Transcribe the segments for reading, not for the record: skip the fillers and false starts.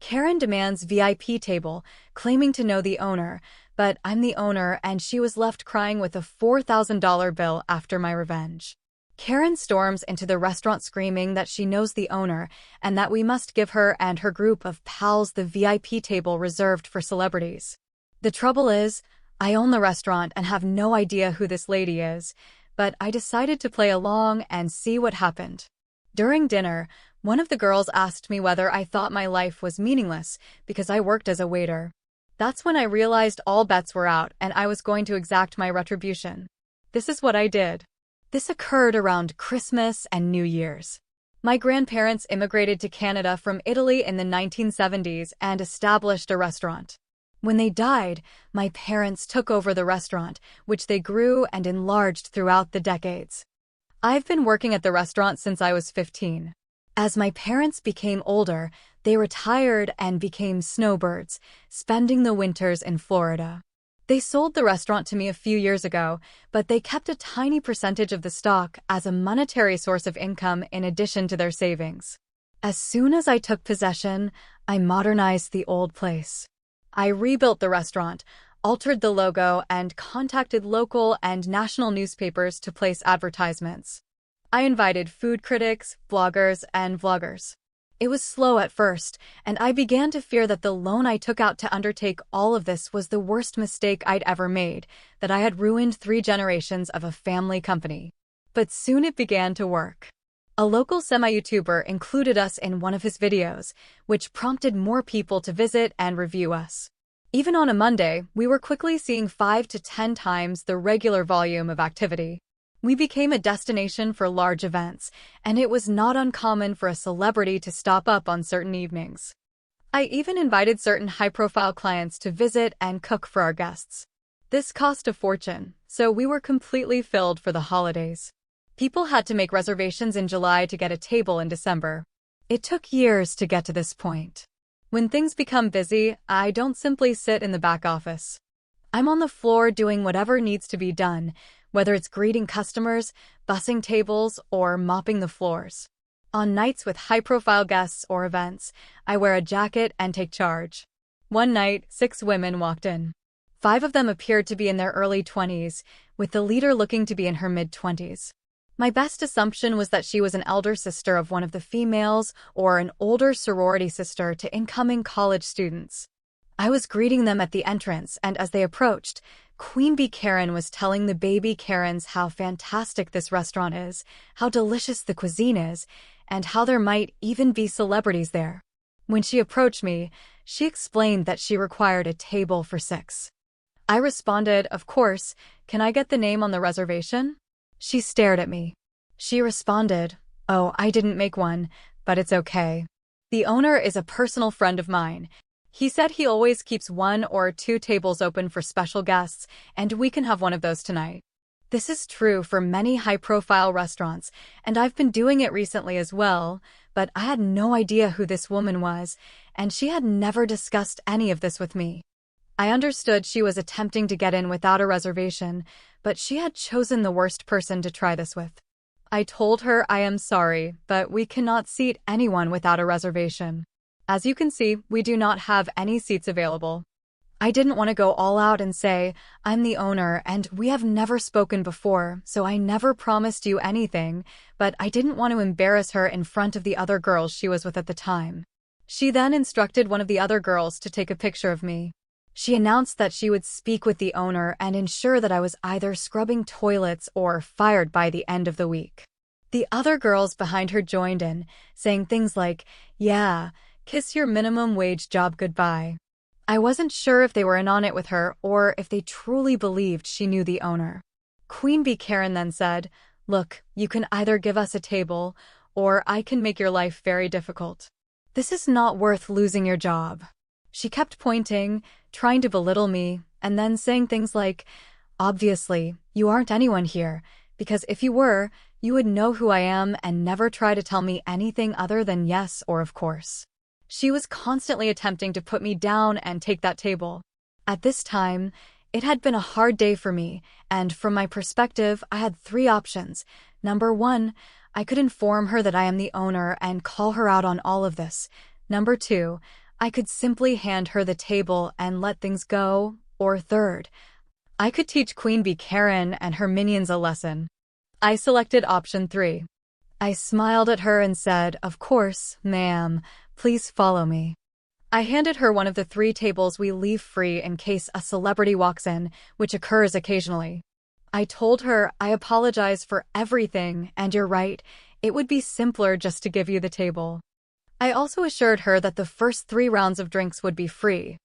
Karen demands VIP table, claiming to know the owner, but I'm the owner and she was left crying with a $4,000 bill after my revenge. Karen storms into the restaurant screaming that she knows the owner and that we must give her and her group of pals the VIP table reserved for celebrities. The trouble is, I own the restaurant and have no idea who this lady is, but I decided to play along and see what happened. During dinner, one of the girls asked me whether I thought my life was meaningless because I worked as a waiter. That's when I realized all bets were out and I was going to exact my retribution. This is what I did. This occurred around Christmas and New Year's. My grandparents immigrated to Canada from Italy in the 1970s and established a restaurant. When they died, my parents took over the restaurant, which they grew and enlarged throughout the decades. I've been working at the restaurant since I was 15. As my parents became older, they retired and became snowbirds, spending the winters in Florida. They sold the restaurant to me a few years ago, but they kept a tiny percentage of the stock as a monetary source of income in addition to their savings. As soon as I took possession, I modernized the old place. I rebuilt the restaurant, altered the logo, and contacted local and national newspapers to place advertisements. I invited food critics, bloggers, and vloggers. It was slow at first, and I began to fear that the loan I took out to undertake all of this was the worst mistake I'd ever made, that I had ruined 3 generations of a family company. But soon it began to work. A local semi-YouTuber included us in one of his videos, which prompted more people to visit and review us. Even on a Monday, we were quickly seeing 5 to 10 times the regular volume of activity. We became a destination for large events, and it was not uncommon for a celebrity to stop up on certain evenings. I even invited certain high-profile clients to visit and cook for our guests. This cost a fortune, so we were completely filled for the holidays. People had to make reservations in July to get a table in December. It took years to get to this point. When things become busy, I don't simply sit in the back office. I'm on the floor doing whatever needs to be done, whether it's greeting customers, bussing tables, or mopping the floors. On nights with high-profile guests or events, I wear a jacket and take charge. One night, 6 women walked in. 5 of them appeared to be in their early 20s, with the leader looking to be in her mid-20s. My best assumption was that she was an elder sister of one of the females or an older sorority sister to incoming college students. I was greeting them at the entrance, and as they approached, Queen Bee Karen was telling the baby Karens how fantastic this restaurant is, how delicious the cuisine is, and how there might even be celebrities there. When she approached me, she explained that she required a table for 6. I responded, "Of course, can I get the name on the reservation?" She stared at me. She responded, "Oh, I didn't make one, but it's okay. The owner is a personal friend of mine. He said he always keeps 1 or 2 tables open for special guests, and we can have one of those tonight." This is true for many high-profile restaurants, and I've been doing it recently as well, but I had no idea who this woman was, and she had never discussed any of this with me. I understood she was attempting to get in without a reservation, but she had chosen the worst person to try this with. I told her I am sorry, but we cannot seat anyone without a reservation. As you can see, we do not have any seats available. I didn't want to go all out and say, "I'm the owner and we have never spoken before, so I never promised you anything," but I didn't want to embarrass her in front of the other girls she was with at the time. She then instructed one of the other girls to take a picture of me. She announced that she would speak with the owner and ensure that I was either scrubbing toilets or fired by the end of the week. The other girls behind her joined in, saying things like, "Yeah, kiss your minimum wage job goodbye." I wasn't sure if they were in on it with her or if they truly believed she knew the owner. Queen Bee Karen then said, "Look, you can either give us a table, or I can make your life very difficult. This is not worth losing your job." She kept pointing, trying to belittle me, and then saying things like, "Obviously, you aren't anyone here, because if you were, you would know who I am and never try to tell me anything other than yes or of course." She was constantly attempting to put me down and take that table. At this time, it had been a hard day for me, and from my perspective, I had 3 options. Number 1, I could inform her that I am the owner and call her out on all of this. Number 2, I could simply hand her the table and let things go, or third, I could teach Queen Bee Karen and her minions a lesson. I selected option 3. I smiled at her and said, "Of course, ma'am, please follow me." I handed her one of the 3 tables we leave free in case a celebrity walks in, which occurs occasionally. I told her, "I apologize for everything, and you're right, it would be simpler just to give you the table." I also assured her that the first 3 rounds of drinks would be free.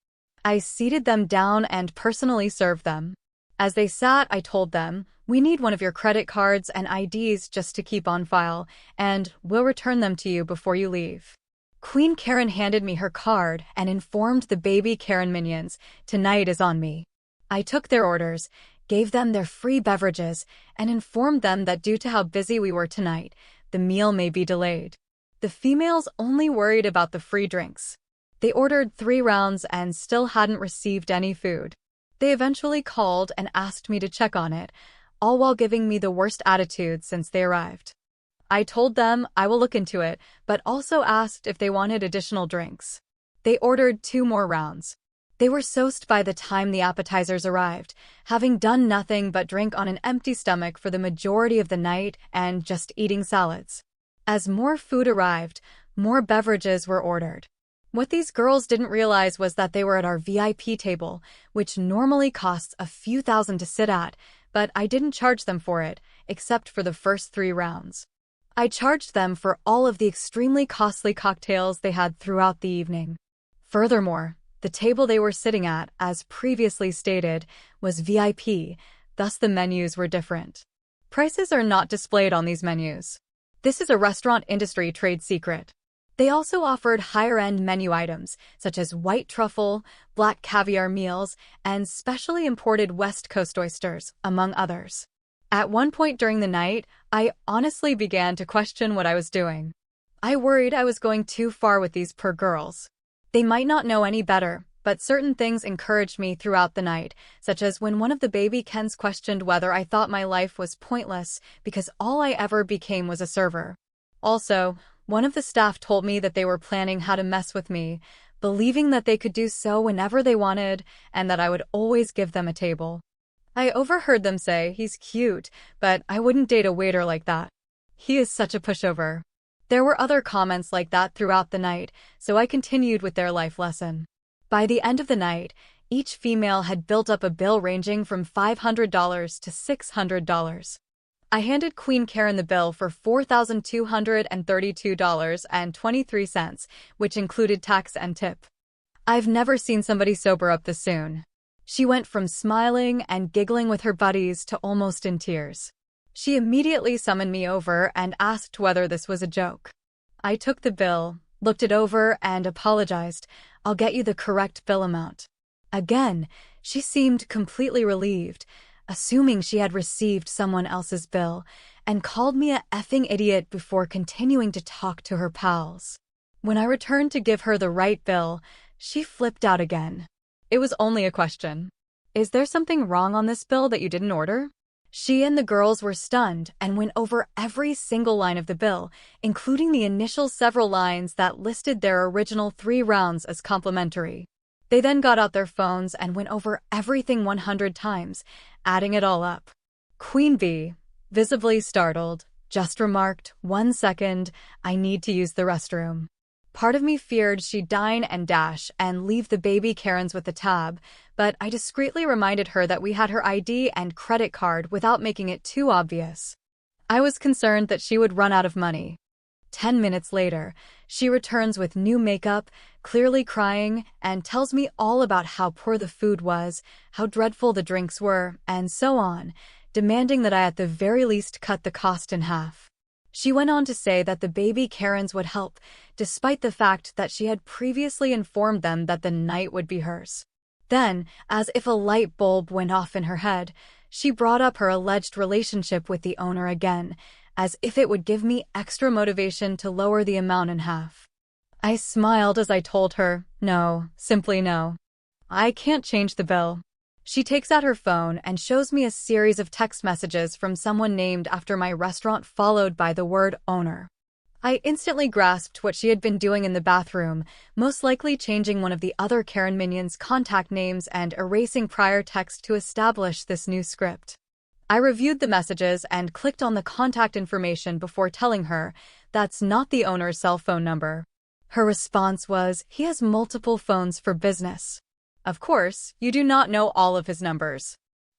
I seated them down and personally served them. As they sat, I told them, "We need one of your credit cards and IDs just to keep on file, and we'll return them to you before you leave." Queen Karen handed me her card and informed the baby Karen minions, "Tonight is on me." I took their orders, gave them their free beverages, and informed them that due to how busy we were tonight, the meal may be delayed. The females only worried about the free drinks. They ordered 3 rounds and still hadn't received any food. They eventually called and asked me to check on it, all while giving me the worst attitude since they arrived. I told them I will look into it, but also asked if they wanted additional drinks. They ordered 2 more rounds. They were soused by the time the appetizers arrived, having done nothing but drink on an empty stomach for the majority of the night and just eating salads. As more food arrived, more beverages were ordered. What these girls didn't realize was that they were at our VIP table, which normally costs a few thousand to sit at, but I didn't charge them for it, except for the first 3 rounds. I charged them for all of the extremely costly cocktails they had throughout the evening. Furthermore, the table they were sitting at, as previously stated, was VIP, thus the menus were different. Prices are not displayed on these menus. This is a restaurant industry trade secret. They also offered higher-end menu items, such as white truffle, black caviar meals, and specially imported West Coast oysters, among others. At one point during the night, I honestly began to question what I was doing. I worried I was going too far with these poor girls. They might not know any better, but certain things encouraged me throughout the night, such as when one of the baby Kens questioned whether I thought my life was pointless because all I ever became was a server. Also, one of the staff told me that they were planning how to mess with me, believing that they could do so whenever they wanted and that I would always give them a table. I overheard them say, "He's cute, but I wouldn't date a waiter like that. He is such a pushover." There were other comments like that throughout the night, so I continued with their life lesson. By the end of the night, each female had built up a bill ranging from $500 to $600. I handed Queen Karen the bill for $4,232.23, which included tax and tip. I've never seen somebody sober up this soon. She went from smiling and giggling with her buddies to almost in tears. She immediately summoned me over and asked whether this was a joke. I took the bill, looked it over, and apologized. "I'll get you the correct bill amount." Again, she seemed completely relieved, assuming she had received someone else's bill, and called me a effing idiot before continuing to talk to her pals. When I returned to give her the right bill, she flipped out again. It was only a question. "Is there something wrong on this bill that you didn't order?" She and the girls were stunned and went over every single line of the bill, including the initial several lines that listed their original 3 rounds as complimentary. They then got out their phones and went over everything 100 times, adding it all up. Queen Bee, visibly startled, just remarked, "1 second, I need to use the restroom." Part of me feared she'd dine and dash and leave the baby Karens with the tab, but I discreetly reminded her that we had her ID and credit card without making it too obvious. I was concerned that she would run out of money. 10 minutes later, she returns with new makeup, clearly crying, and tells me all about how poor the food was, how dreadful the drinks were, and so on, demanding that I at the very least cut the cost in half. She went on to say that the baby Karens would help, despite the fact that she had previously informed them that the night would be hers. Then, as if a light bulb went off in her head, she brought up her alleged relationship with the owner again, as if it would give me extra motivation to lower the amount in half. I smiled as I told her, "No, simply no. I can't change the bill." She takes out her phone and shows me a series of text messages from someone named after my restaurant followed by the word owner. I instantly grasped what she had been doing in the bathroom, most likely changing one of the other Karen minions' contact names and erasing prior text to establish this new script. I reviewed the messages and clicked on the contact information before telling her that's not the owner's cell phone number. Her response was, "He has multiple phones for business. Of course, you do not know all of his numbers."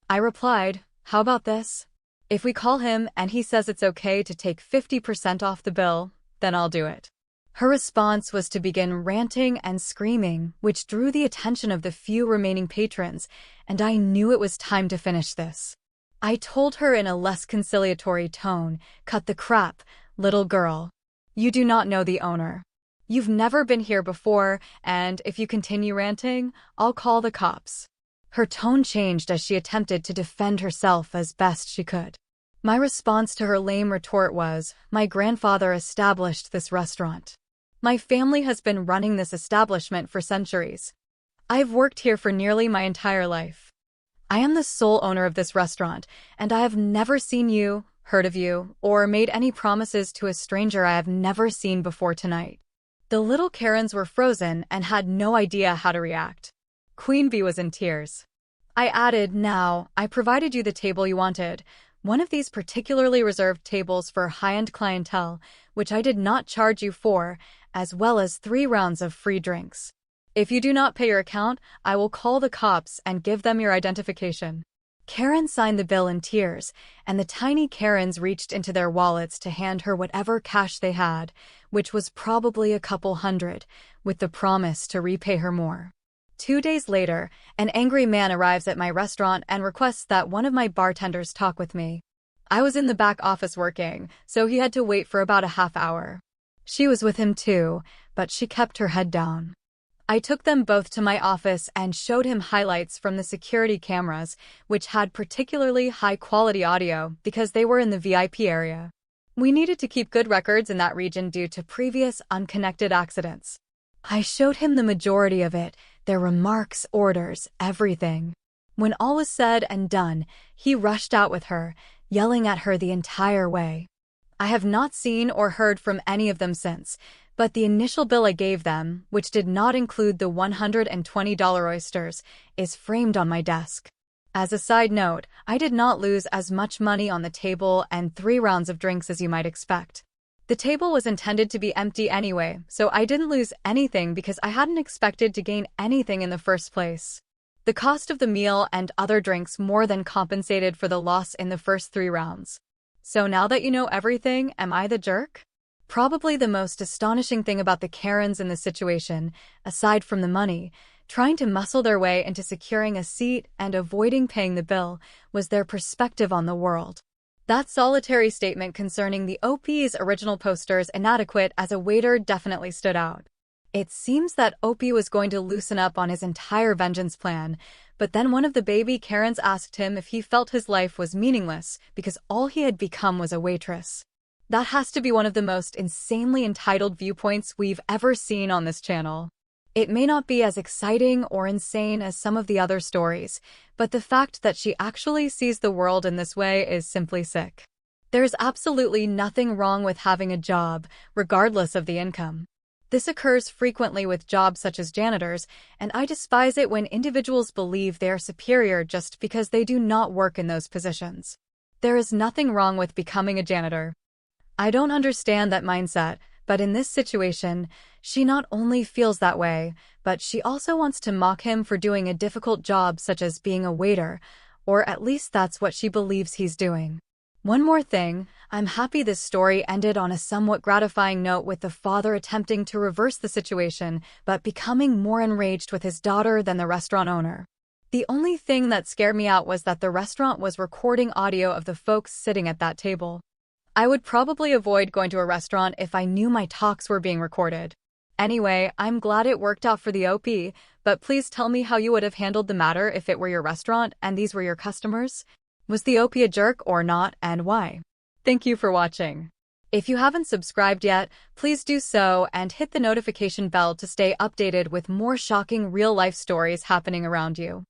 I replied, "How about this? If we call him and he says it's okay to take 50% off the bill, then I'll do it." Her response was to begin ranting and screaming, which drew the attention of the few remaining patrons, and I knew it was time to finish this. I told her in a less conciliatory tone, "Cut the crap, little girl. You do not know the owner. You've never been here before, and if you continue ranting, I'll call the cops." Her tone changed as she attempted to defend herself as best she could. My response to her lame retort was, "My grandfather established this restaurant. My family has been running this establishment for centuries. I've worked here for nearly my entire life. I am the sole owner of this restaurant, and I have never seen you, heard of you, or made any promises to a stranger I have never seen before tonight." The little Karens were frozen and had no idea how to react. Queen Bee was in tears. I added, "Now, I provided you the table you wanted, one of these particularly reserved tables for high-end clientele, which I did not charge you for, as well as 3 rounds of free drinks. If you do not pay your account, I will call the cops and give them your identification." Karen signed the bill in tears, and the tiny Karens reached into their wallets to hand her whatever cash they had, which was probably a couple hundred, with the promise to repay her more. 2 days later, an angry man arrives at my restaurant and requests that one of my bartenders talk with me. I was in the back office working, so he had to wait for about a half hour. She was with him too, but she kept her head down. I took them both to my office and showed him highlights from the security cameras, which had particularly high-quality audio because they were in the VIP area. We needed to keep good records in that region due to previous unconnected accidents. I showed him the majority of it, their remarks, orders, everything. When all was said and done, he rushed out with her, yelling at her the entire way. I have not seen or heard from any of them since, but the initial bill I gave them, which did not include the $120 oysters, is framed on my desk. As a side note, I did not lose as much money on the table and 3 rounds of drinks as you might expect. The table was intended to be empty anyway, so I didn't lose anything because I hadn't expected to gain anything in the first place. The cost of the meal and other drinks more than compensated for the loss in the first 3 rounds. So now that you know everything, am I the jerk? Probably the most astonishing thing about the Karens in the situation, aside from the money, trying to muscle their way into securing a seat and avoiding paying the bill, was their perspective on the world. That solitary statement concerning the OP's original posters inadequate as a waiter definitely stood out. It seems that OP was going to loosen up on his entire vengeance plan, but then one of the baby Karens asked him if he felt his life was meaningless because all he had become was a waitress. That has to be one of the most insanely entitled viewpoints we've ever seen on this channel. It may not be as exciting or insane as some of the other stories, but the fact that she actually sees the world in this way is simply sick. There's absolutely nothing wrong with having a job, regardless of the income. This occurs frequently with jobs such as janitors, and I despise it when individuals believe they are superior just because they do not work in those positions. There is nothing wrong with becoming a janitor. I don't understand that mindset, but in this situation, she not only feels that way, but she also wants to mock him for doing a difficult job such as being a waiter, or at least that's what she believes he's doing. One more thing, I'm happy this story ended on a somewhat gratifying note with the father attempting to reverse the situation, but becoming more enraged with his daughter than the restaurant owner. The only thing that scared me out was that the restaurant was recording audio of the folks sitting at that table. I would probably avoid going to a restaurant if I knew my talks were being recorded. Anyway, I'm glad it worked out for the OP, but please tell me how you would have handled the matter if it were your restaurant and these were your customers. Was the OP a jerk or not, and why? Thank you for watching. If you haven't subscribed yet, please do so and hit the notification bell to stay updated with more shocking real-life stories happening around you.